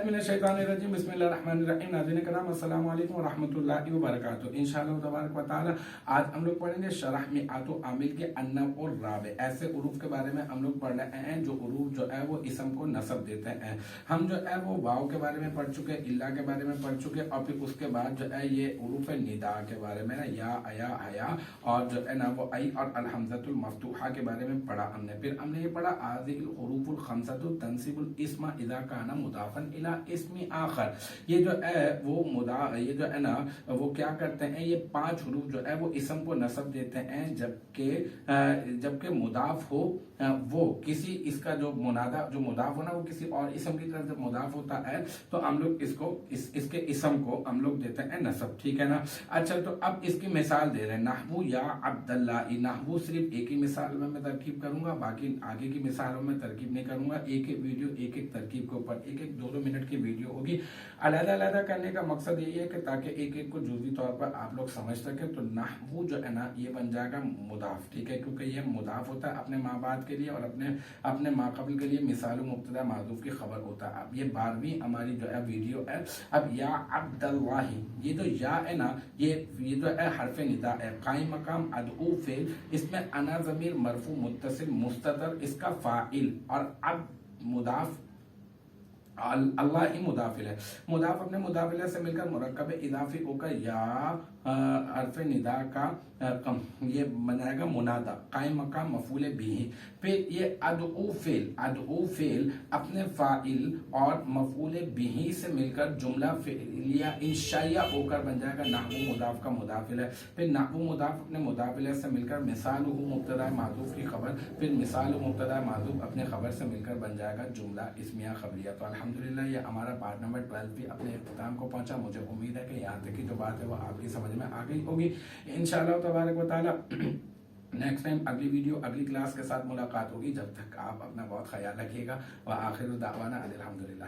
बिस्मिल्लाहिर्रहमानिर्रहीम बिस्मिल्लाहिर्रहमानिर्रहीम। नाज़रीन किराम अस्सलाम वालेकुम वरहमतुल्लाहि वबरकातुहू। इंशाअल्लाह तबारक व तआला आज हम लोग पढ़ेंगे शरह मिआत आमिल के अन्नव और राबे, ऐसे उरूफ के बारे में हम लोग पढ़ रहे हैं जो उरूफ जो है वो इसम को नसब देते हैं। हम जो है वो वाव के बारे में पढ़ चुके, इल्ला के बारे में पढ़ चुके और फिर उसके बाद जो है ये उरूफ निदा के बारे में ना या अया हया और जो है ना वो आई और अल हमज़तुल मफ्तूहा के बारे में पढ़ा हमने। फिर हमने ये पढ़ा आज़िल उरूफुल खमसतु तंसिबुल इस्मा इज़ा काना मुदाफन इला इस्मी आखर। ये जो है वो ये जो है ना वो क्या करते हैं, ये 5 हुरूफ जो है वो इसम को नसब देते हैं जबकि मुदाफ हो वो किसी इसका जो मुदाफ हो ना वो किसी और इसम की तरफ जब मुदाफ होता है तो हम लोग इसके इसम को हम लोग देते हैं नसब, ठीक है ना। अच्छा तो अब इसकी मिसाल दे रहे हैं, नहवु या अब्दुल्ला। नहवु सिर्फ एक ही मिसाल में मैं तरकीब करूंगा, बाकी आगे की मिसालों में तरकीब नहीं करूंगा। एक एक वीडियो एक एक तरकीब के ऊपर एक 2 मिनट की वीडियो होगी। अलग करने का मकसद यही है कि ताकि एक एक को जुज़वी तौर पर आप लोग समझ सकें। तो नहवु जो है ना ये बन जाएगा मुदाफ, ठीक है, क्योंकि ये मुदाफ होता है अपने माँ बाप के लिए और अपने माक़ाबिल के लिए मिसाल मुब्तदा माज़ूफ़ की खबर होता है। अब ये 12वीं हमारी जो है वीडियो है। अब या अब्दुल्लाही, ये जो या है ना ये जो है हरफ निदा है, कायम मकाम अदऊ फेल, इसमें अना ज़मीर मरफू मुत्तसिल मुस्ततर इसका फाइल और अब मुदाफ अल्लाह ही मुदाफिल है। मुदाफ अपने मुदाफिल से मिलकर मुरक्कब इजाफी होकर या हरफ निदा का ये बनाएगा मुनादा, कायम मकाम मफूल बिही। फिर ये अदऊ फेल अपने फाइल और मफूल बिही से मिलकर जुमला फिलिया इंशाइया होकर बन जाएगा नहवु मुदाफ का मुदाफिल है। फिर नहवु मुदाफ अपने मुदाफिल से मिलकर मिसाल मुब्तदा माज़ूफ़ की खबर, फिर मिसाल मुब्तदा माज़ूफ़ अपने खबर से मिलकर बन जाएगा जुमला इस्मिया खबरिया। तो अल्हम्दुलिल्लाह ये हमारा पार्ट नंबर 12 भी अपने इख्तिताम को पहुंचा। मुझे उम्मीद है कि यहाँ तक की जो बात है वो आपकी समझ में आ गई होगी इंशाअल्लाह तबारक व तआला। नेक्स्ट टाइम अगली वीडियो अगली क्लास के साथ मुलाकात होगी। जब तक आप अपना बहुत ख्याल रखिएगा। व आखिर दावाना अल्हम्दुलिल्लाह।